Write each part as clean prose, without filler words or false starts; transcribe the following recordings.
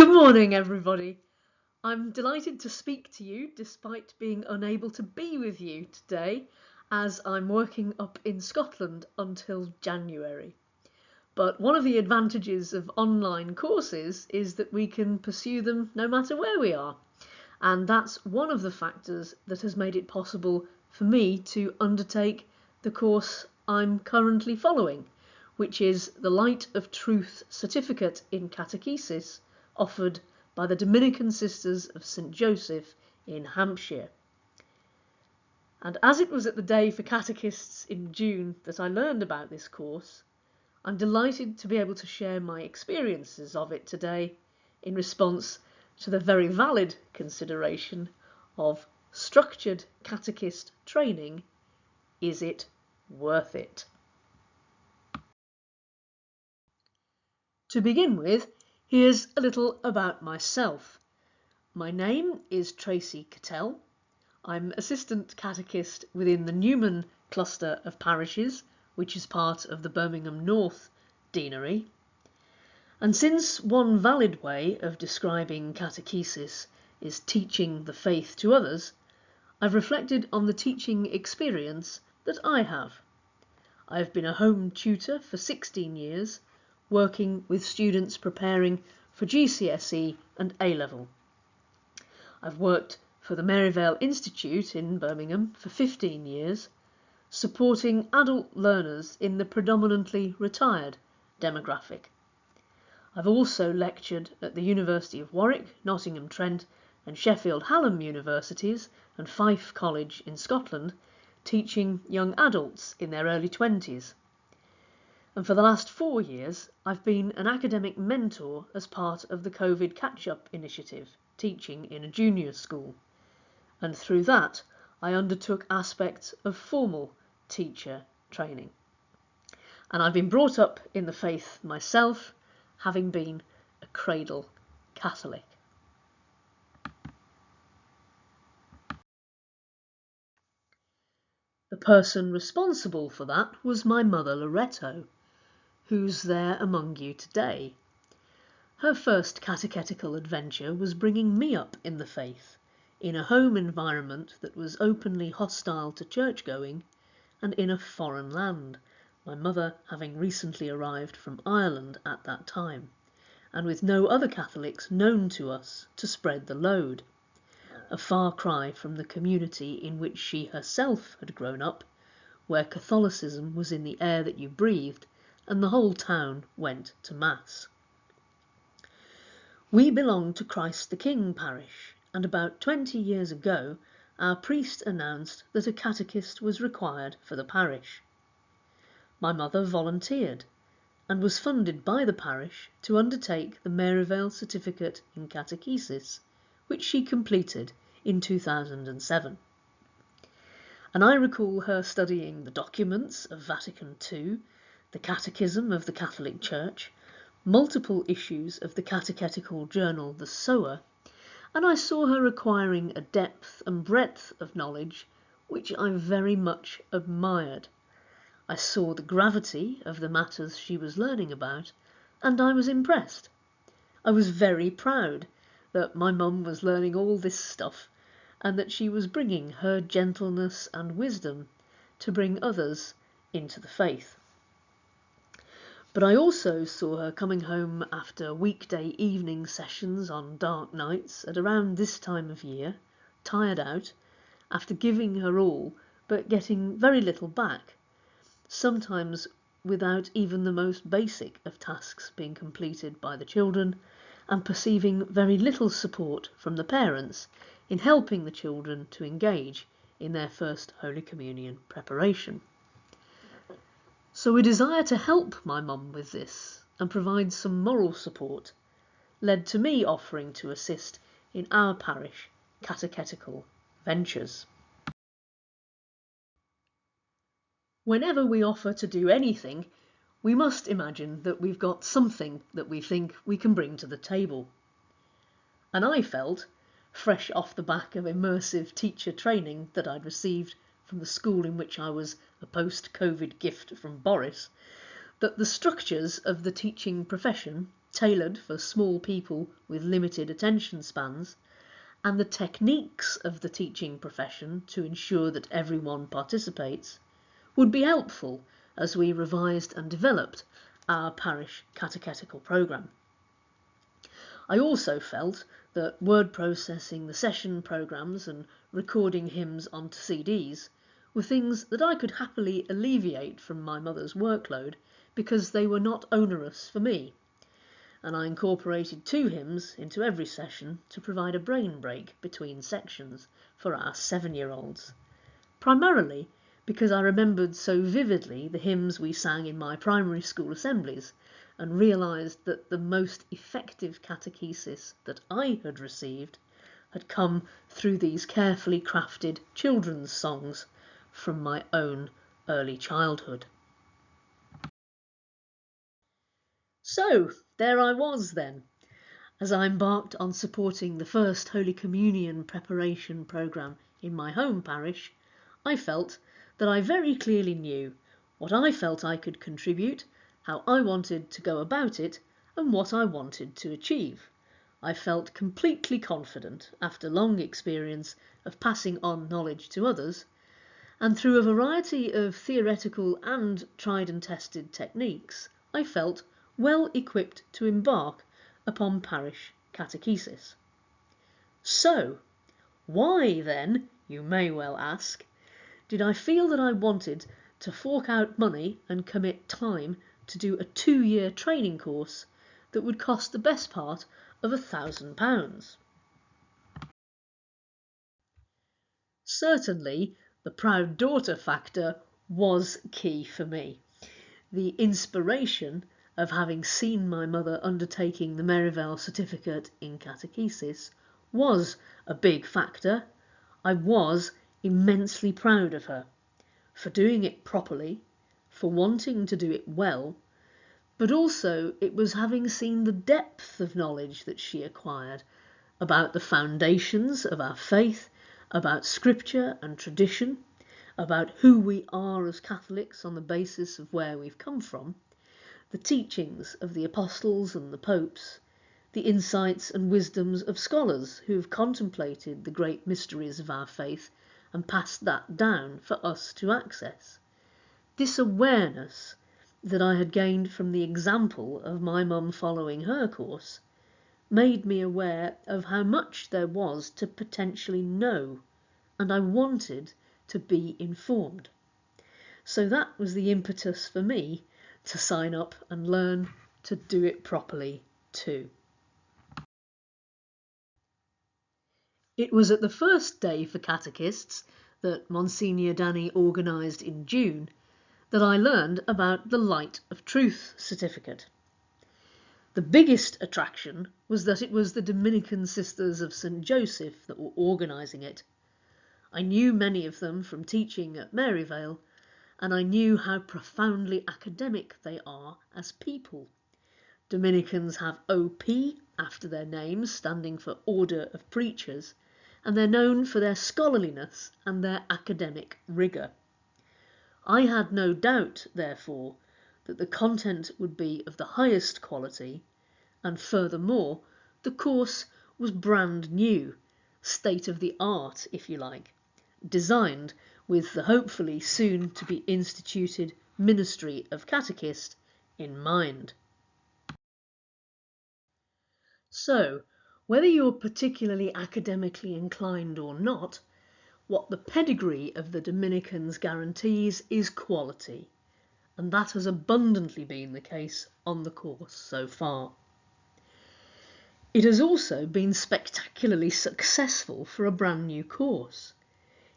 Good morning, everybody. I'm delighted to speak to you despite being unable to be with you today, as I'm working up in Scotland until January. But one of the advantages of online courses is that we can pursue them no matter where we are. And that's one of the factors that has made it possible for me to undertake the course I'm currently following, which is the Light of Truth Certificate in Catechesis, offered by the Dominican Sisters of St. Joseph in Hampshire. And as it was at the Day for Catechists in June that I learned about this course, I'm delighted to be able to share my experiences of it today in response to the very valid consideration of structured catechist training. Is it worth it? To begin with, here's a little about myself. My name is Tracy Cattell. I'm Assistant Catechist within the Newman cluster of parishes, which is part of the Birmingham North Deanery. And since one valid way of describing catechesis is teaching the faith to others, I've reflected on the teaching experience that I have. I've been a home tutor for 16 years, working with students preparing for GCSE and A-level. I've worked for the Maryvale Institute in Birmingham for 15 years, supporting adult learners in the predominantly retired demographic. I've also lectured at the University of Warwick, Nottingham Trent and Sheffield Hallam universities and Fife College in Scotland, teaching young adults in their early 20s. And for the last 4 years, I've been an academic mentor as part of the COVID Catch-Up initiative, teaching in a junior school. And through that, I undertook aspects of formal teacher training. And I've been brought up in the faith myself, having been a cradle Catholic. The person responsible for that was my mother Loretto, who's there among you today. Her first catechetical adventure was bringing me up in the faith, in a home environment that was openly hostile to church-going and in a foreign land, my mother having recently arrived from Ireland at that time, and with no other Catholics known to us to spread the load, a far cry from the community in which she herself had grown up, where Catholicism was in the air that you breathed, and the whole town went to Mass. We belong to Christ the King parish, and about 20 years ago our priest announced that a catechist was required for the parish. My mother volunteered and was funded by the parish to undertake the Maryvale Certificate in Catechesis, which she completed in 2007. And I recall her studying the documents of Vatican II, the Catechism of the Catholic Church, multiple issues of the catechetical journal The Sower, and I saw her acquiring a depth and breadth of knowledge which I very much admired. I saw the gravity of the matters she was learning about, and I was impressed. I was very proud that my mum was learning all this stuff, and that she was bringing her gentleness and wisdom to bring others into the faith. But I also saw her coming home after weekday evening sessions on dark nights at around this time of year, tired out, after giving her all but getting very little back, sometimes without even the most basic of tasks being completed by the children, and perceiving very little support from the parents in helping the children to engage in their first Holy Communion preparation. So a desire to help my mum with this and provide some moral support led to me offering to assist in our parish catechetical ventures. Whenever we offer to do anything, we must imagine that we've got something that we think we can bring to the table. And I felt, fresh off the back of immersive teacher training that I'd received from the school in which I was a post-COVID gift from Boris, that the structures of the teaching profession tailored for small people with limited attention spans, and the techniques of the teaching profession to ensure that everyone participates, would be helpful as we revised and developed our parish catechetical programme. I also felt that word processing the session programmes and recording hymns onto CDs were things that I could happily alleviate from my mother's workload because they were not onerous for me, and I incorporated 2 hymns into every session to provide a brain break between sections for our 7-year-olds, primarily because I remembered so vividly the hymns we sang in my primary school assemblies and realised that the most effective catechesis that I had received had come through these carefully crafted children's songs from my own early childhood. So there I was then, as I embarked on supporting the first Holy Communion preparation programme in my home parish. I felt that I very clearly knew what I felt I could contribute, how I wanted to go about it, and what I wanted to achieve. I felt completely confident after long experience of passing on knowledge to others, and through a variety of theoretical and tried and tested techniques, I felt well equipped to embark upon parish catechesis. So, why then, you may well ask, did I feel that I wanted to fork out money and commit time to do a 2-year training course that would cost the best part of £1,000? Certainly, the proud daughter factor was key for me. The inspiration of having seen my mother undertaking the Merivale certificate in catechesis was a big factor. I was immensely proud of her for doing it properly, for wanting to do it well, but also it was having seen the depth of knowledge that she acquired about the foundations of our faith, about scripture and tradition, about who we are as Catholics on the basis of where we've come from, the teachings of the apostles and the popes, the insights and wisdoms of scholars who have contemplated the great mysteries of our faith and passed that down for us to access. This awareness that I had gained from the example of my mum following her course made me aware of how much there was to potentially know, and I wanted to be informed. So that was the impetus for me to sign up and learn to do it properly too. It was at the first day for catechists that Monsignor Danny organised in June that I learned about the Light of Truth certificate. The biggest attraction was that it was the Dominican Sisters of St. Joseph that were organising it. I knew many of them from teaching at Merivale, and I knew how profoundly academic they are as people. Dominicans have OP after their names, standing for Order of Preachers, and they're known for their scholarliness and their academic rigour. I had no doubt, therefore, that the content would be of the highest quality, and furthermore, the course was brand new, state of the art, if you like, designed with the hopefully soon to be instituted ministry of catechist in mind. So, whether you're particularly academically inclined or not, what the pedigree of the Dominicans guarantees is quality, and that has abundantly been the case on the course so far. It has also been spectacularly successful for a brand new course.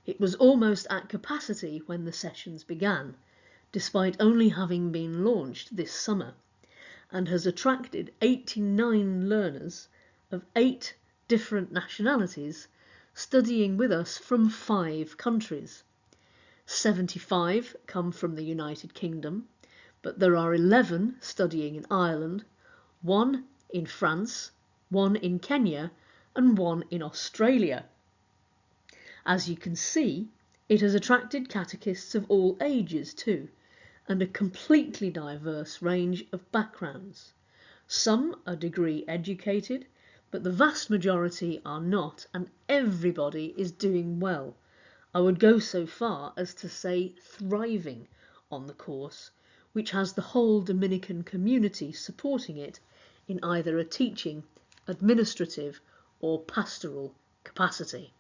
It was almost at capacity when the sessions began, despite only having been launched this summer, and has attracted 89 learners of 8 different nationalities studying with us from 5 countries. 75 come from the United Kingdom, but there are 11 studying in Ireland, 1 in France, 1 in Kenya, and 1 in Australia. As you can see, it has attracted catechists of all ages too, and a completely diverse range of backgrounds. Some are degree educated, but the vast majority are not, and everybody is doing well. I would go so far as to say thriving on the course, which has the whole Dominican community supporting it in either a teaching, administrative, or pastoral capacity.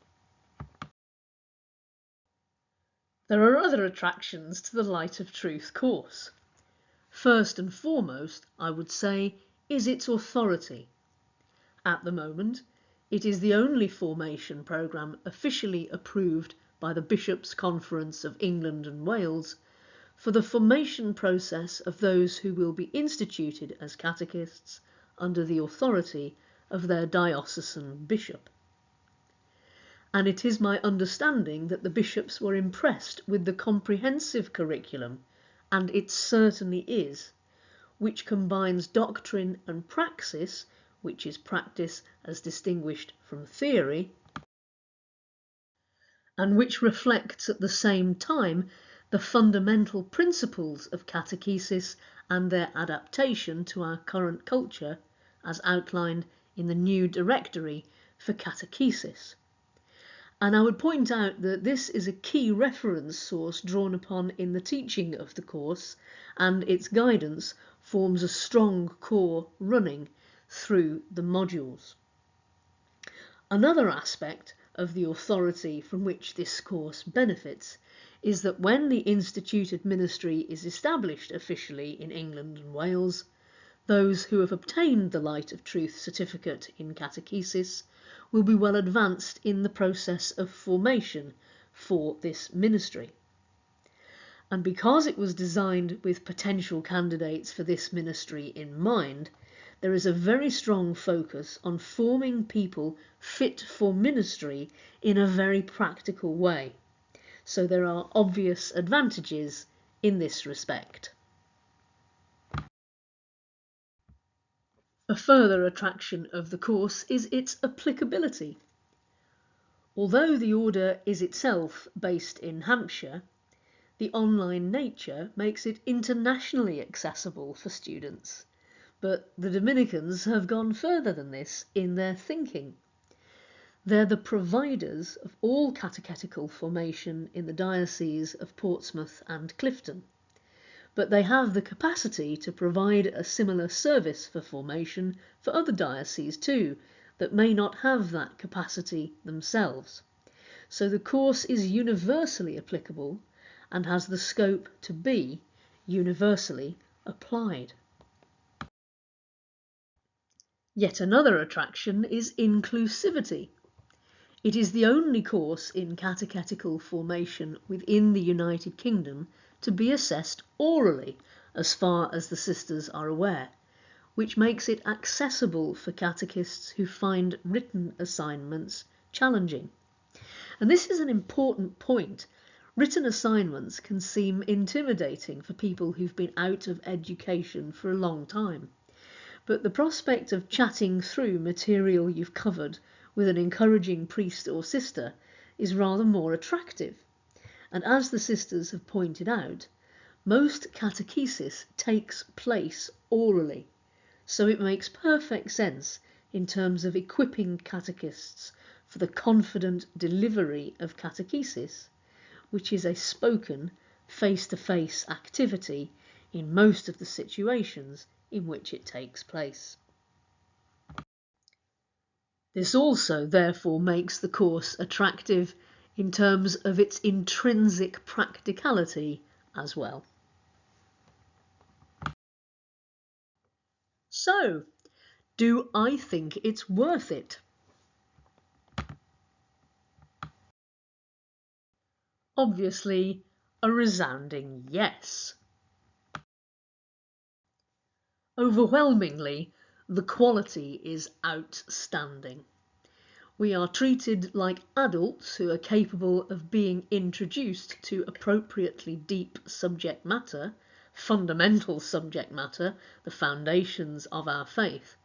There are other attractions to the Light of Truth course. First and foremost, I would say, is its authority. At the moment, it is the only formation programme officially approved by the Bishops' Conference of England and Wales for the formation process of those who will be instituted as catechists under the authority of their diocesan bishop. And it is my understanding that the bishops were impressed with the comprehensive curriculum, and it certainly is, which combines doctrine and praxis, which is practice as distinguished from theory, and which reflects at the same time the fundamental principles of catechesis and their adaptation to our current culture, as outlined in the new directory for catechesis. And I would point out that this is a key reference source drawn upon in the teaching of the course, and its guidance forms a strong core running through the modules. Another aspect of the authority from which this course benefits is that when the instituted ministry is established officially in England and Wales, those who have obtained the Light of Truth certificate in catechesis will be well advanced in the process of formation for this ministry. And because it was designed with potential candidates for this ministry in mind, there is a very strong focus on forming people fit for ministry in a very practical way. So there are obvious advantages in this respect. A further attraction of the course is its applicability. Although the order is itself based in Hampshire, the online nature makes it internationally accessible for students. But the Dominicans have gone further than this in their thinking. They're the providers of all catechetical formation in the Diocese of Portsmouth and Clifton, but they have the capacity to provide a similar service for formation for other dioceses too, that may not have that capacity themselves. So the course is universally applicable and has the scope to be universally applied. Yet another attraction is inclusivity. It is the only course in catechetical formation within the United Kingdom to be assessed orally, as far as the sisters are aware, which makes it accessible for catechists who find written assignments challenging. And this is an important point. Written assignments can seem intimidating for people who've been out of education for a long time. But the prospect of chatting through material you've covered with an encouraging priest or sister is rather more attractive. And as the sisters have pointed out, most catechesis takes place orally, so it makes perfect sense in terms of equipping catechists for the confident delivery of catechesis, which is a spoken, face-to-face activity in most of the situations in which it takes place. This also therefore makes the course attractive in terms of its intrinsic practicality as well. So, do I think it's worth it? Obviously, a resounding yes. Overwhelmingly, the quality is outstanding. We are treated like adults who are capable of being introduced to appropriately deep subject matter, fundamental subject matter, the foundations of our faith.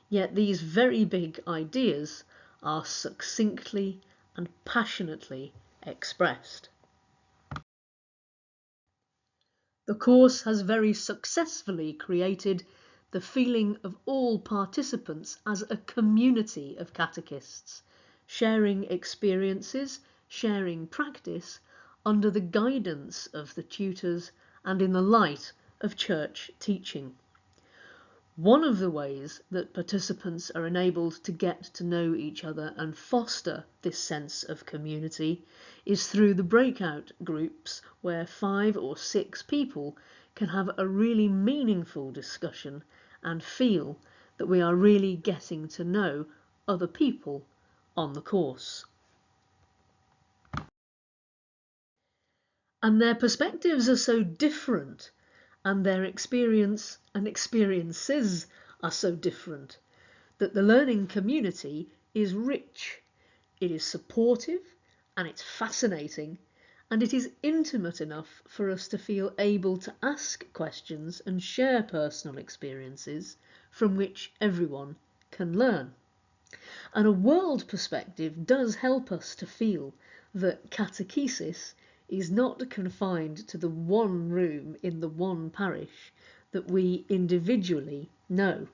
Yet these very big ideas are succinctly and passionately expressed. The course has very successfully created the feeling of all participants as a community of catechists, sharing experiences, sharing practice, under the guidance of the tutors and in the light of church teaching. One of the ways that participants are enabled to get to know each other and foster this sense of community is through the breakout groups where 5 or 6 people can have a really meaningful discussion and feel that we are really getting to know other people on the course. And their perspectives are so different, and their experience and experiences are so different, that the learning community is rich, it is supportive, and it's fascinating, and it is intimate enough for us to feel able to ask questions and share personal experiences from which everyone can learn. And a world perspective does help us to feel that catechesis is not confined to the one room in the one parish that we individually know.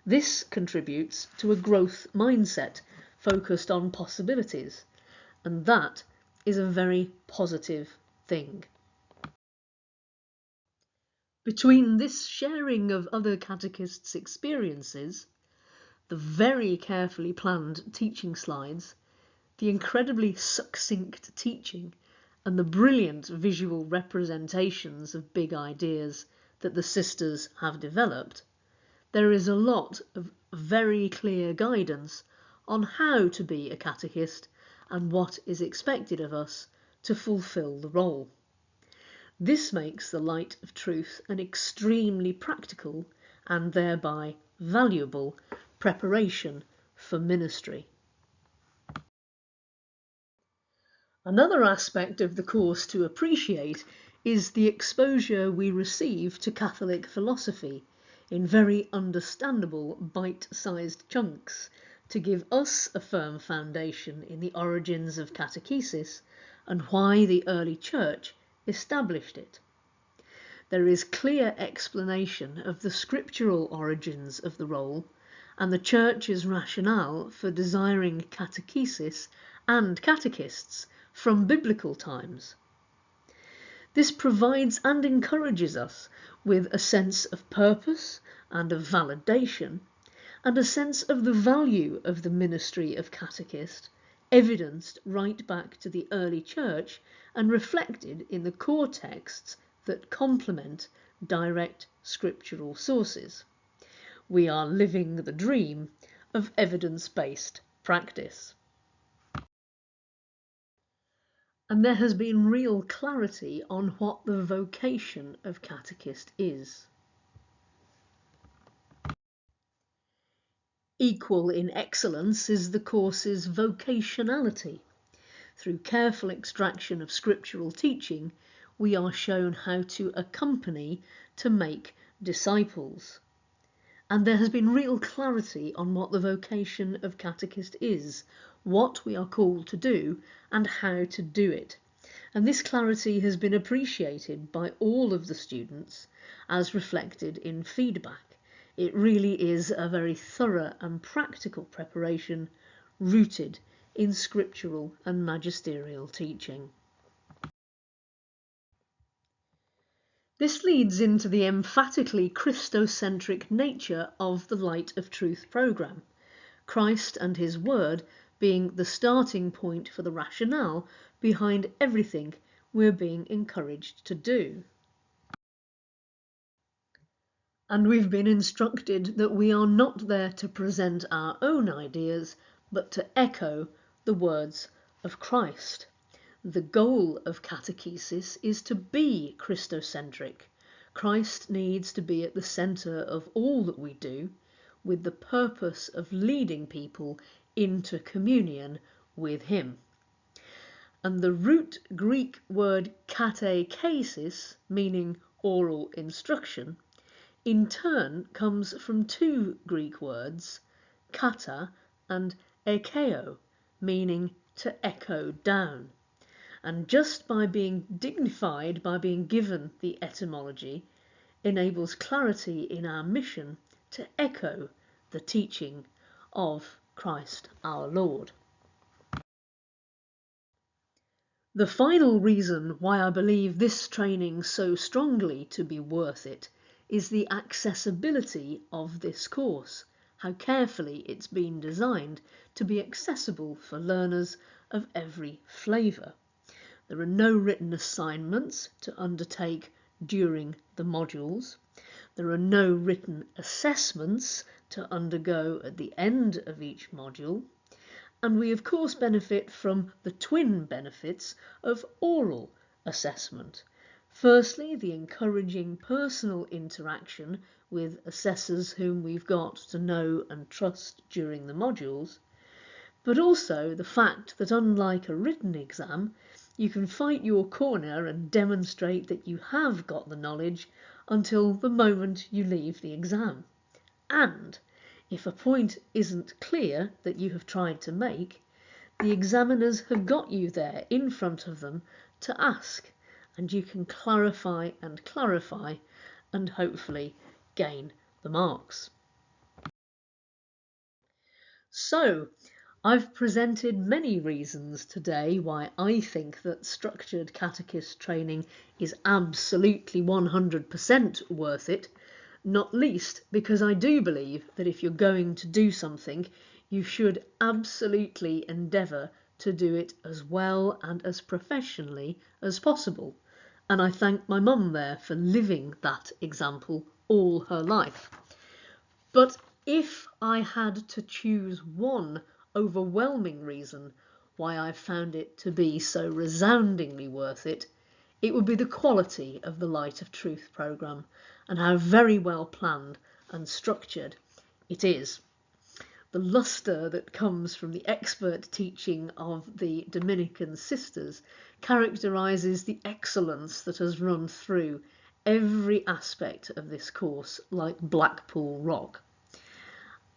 This contributes to a growth mindset focused on possibilities, and that is a very positive thing. Between this sharing of other catechists' experiences, the very carefully planned teaching slides, the incredibly succinct teaching, and the brilliant visual representations of big ideas that the sisters have developed, there is a lot of very clear guidance on how to be a catechist and what is expected of us to fulfil the role. This makes the Light of Truth an extremely practical and thereby valuable preparation for ministry. Another aspect of the course to appreciate is the exposure we receive to Catholic philosophy in very understandable bite-sized chunks to give us a firm foundation in the origins of catechesis and why the early church established it. There is clear explanation of the scriptural origins of the role and the church's rationale for desiring catechesis and catechists from biblical times. This provides and encourages us with a sense of purpose and of validation, and a sense of the value of the ministry of catechist, evidenced right back to the early church and reflected in the core texts that complement direct scriptural sources. We are living the dream of evidence-based practice. And there has been real clarity on what the vocation of catechist is. Equal in excellence is the course's vocationality. Through careful extraction of scriptural teaching, we are shown how to accompany to make disciples. And there has been real clarity on what the vocation of catechist is, what we are called to do, and how to do it. And this clarity has been appreciated by all of the students as reflected in feedback. It really is a very thorough and practical preparation rooted in scriptural and magisterial teaching. This leads into the emphatically Christocentric nature of the Light of Truth programme, Christ and his Word being the starting point for the rationale behind everything we're being encouraged to do. And we've been instructed that we are not there to present our own ideas, but to echo the words of Christ. The goal of catechesis is to be Christocentric. Christ needs to be at the centre of all that we do, with the purpose of leading people into communion with him. And the root Greek word catechesis, meaning oral instruction, in turn comes from 2 Greek words, kata and ekeo, meaning to echo down. And just by being dignified, by being given the etymology, enables clarity in our mission to echo the teaching of Christ our Lord. The final reason why I believe this training so strongly to be worth it is the accessibility of this course, how carefully it's been designed to be accessible for learners of every flavour. There are no written assignments to undertake during the modules. There are no written assessments to undergo at the end of each module. And we of course benefit from the twin benefits of oral assessment. Firstly, the encouraging personal interaction with assessors whom we've got to know and trust during the modules, but also the fact that unlike a written exam, you can fight your corner and demonstrate that you have got the knowledge until the moment you leave the exam. And if a point isn't clear that you have tried to make, the examiners have got you there in front of them to ask, and you can clarify and hopefully gain the marks. So, I've presented many reasons today why I think that structured catechist training is absolutely 100% worth it. Not least because I do believe that if you're going to do something, you should absolutely endeavour to do it as well and as professionally as possible. And I thank my mum there for living that example all her life. But if I had to choose one overwhelming reason why I've found it to be so resoundingly worth it, it would be the quality of the Light of Truth programme and how very well planned and structured it is. The lustre that comes from the expert teaching of the Dominican sisters characterises the excellence that has run through every aspect of this course like Blackpool Rock.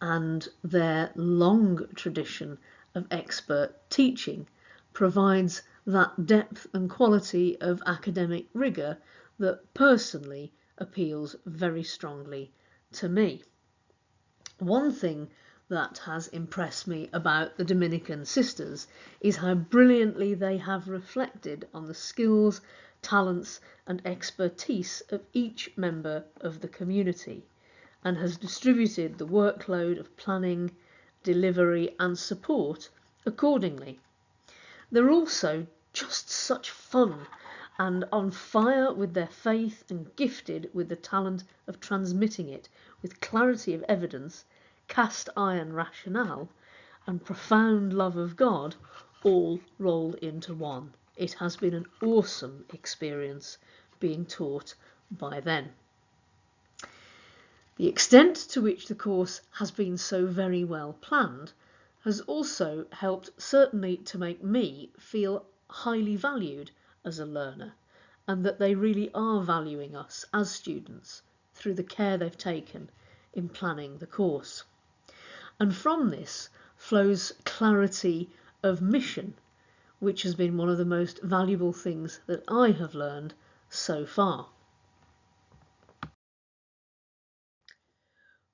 And their long tradition of expert teaching provides that depth and quality of academic rigour that personally appeals very strongly to me. One thing that has impressed me about the Dominican sisters is how brilliantly they have reflected on the skills, talents and expertise of each member of the community, and has distributed the workload of planning, delivery and support accordingly. They're also just such fun and on fire with their faith and gifted with the talent of transmitting it with clarity of evidence, cast iron rationale and profound love of God, all rolled into one. It has been an awesome experience being taught by them. The extent to which the course has been so very well planned has also helped certainly to make me feel highly valued as a learner, and that they really are valuing us as students through the care they've taken in planning the course. And from this flows clarity of mission, which has been one of the most valuable things that I have learned so far.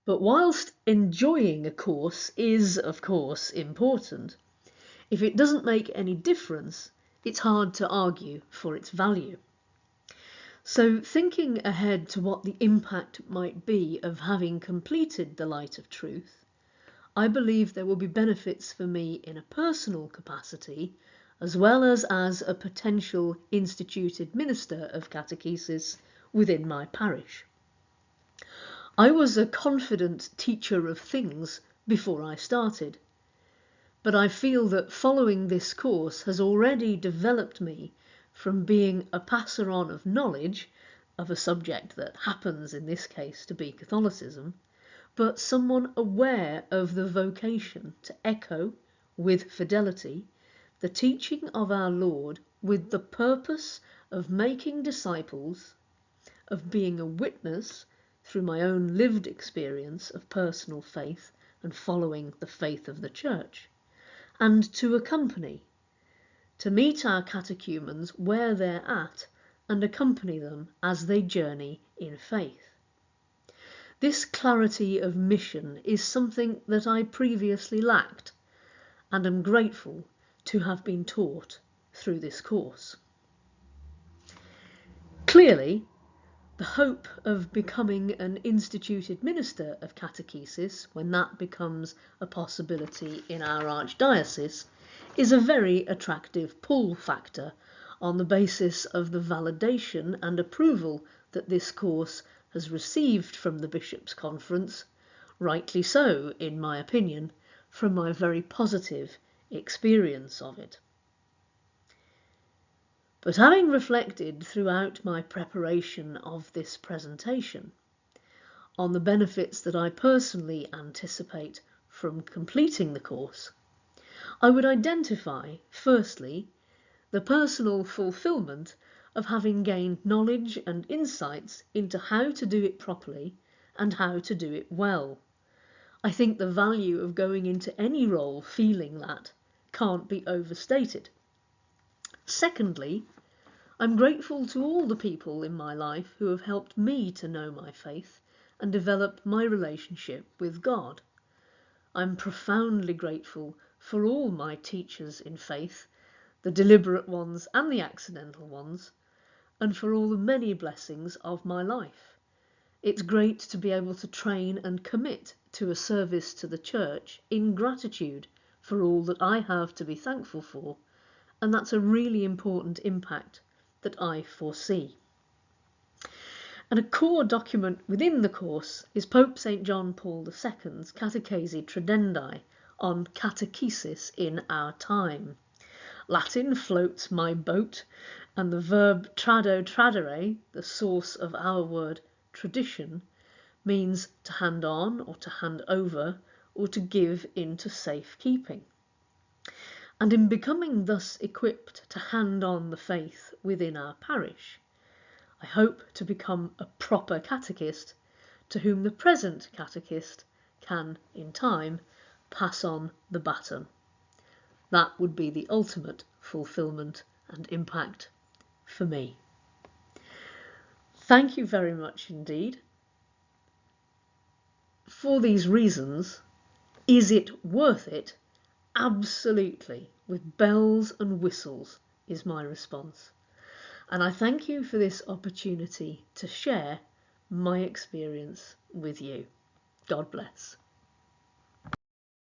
But whilst enjoying a course is, of course, important, if it doesn't make any difference, it's hard to argue for its value. So thinking ahead to what the impact might be of having completed the Light of Truth, I believe there will be benefits for me in a personal capacity, as well as a potential instituted minister of catechesis within my parish. I was a confident teacher of things before I started, but I feel that following this course has already developed me from being a passer on of knowledge of a subject that happens in this case to be Catholicism, but someone aware of the vocation to echo with fidelity the teaching of our Lord with the purpose of making disciples, of being a witness through my own lived experience of personal faith and following the faith of the Church, and to accompany, to meet our catechumens where they're at and accompany them as they journey in faith. This clarity of mission is something that I previously lacked, and am grateful to have been taught through this course. Clearly, the hope of becoming an instituted minister of catechesis, when that becomes a possibility in our archdiocese, is a very attractive pull factor on the basis of the validation and approval that this course has received from the Bishops' Conference, rightly so, in my opinion, from my very positive experience of it. But having reflected throughout my preparation of this presentation on the benefits that I personally anticipate from completing the course, I would identify, firstly, the personal fulfilment of having gained knowledge and insights into how to do it properly and how to do it well. I think the value of going into any role feeling that can't be overstated. Secondly, I'm grateful to all the people in my life who have helped me to know my faith and develop my relationship with God. I'm profoundly grateful for all my teachers in faith, the deliberate ones and the accidental ones, and for all the many blessings of my life. It's great to be able to train and commit to a service to the Church in gratitude for all that I have to be thankful for, and that's a really important impact that I foresee. And a core document within the course is Pope St. John Paul II's Catechesi Tradendae on catechesis in our time. Latin floats my boat, and the verb trado tradere, the source of our word tradition, means to hand on or to hand over or to give into safekeeping. And in becoming thus equipped to hand on the faith within our parish, I hope to become a proper catechist to whom the present catechist can, in time, pass on the baton. That would be the ultimate fulfilment and impact for me. Thank you very much indeed. For these reasons, is it worth it? Absolutely, with bells and whistles, is my response. And I thank you for this opportunity to share my experience with you. God bless.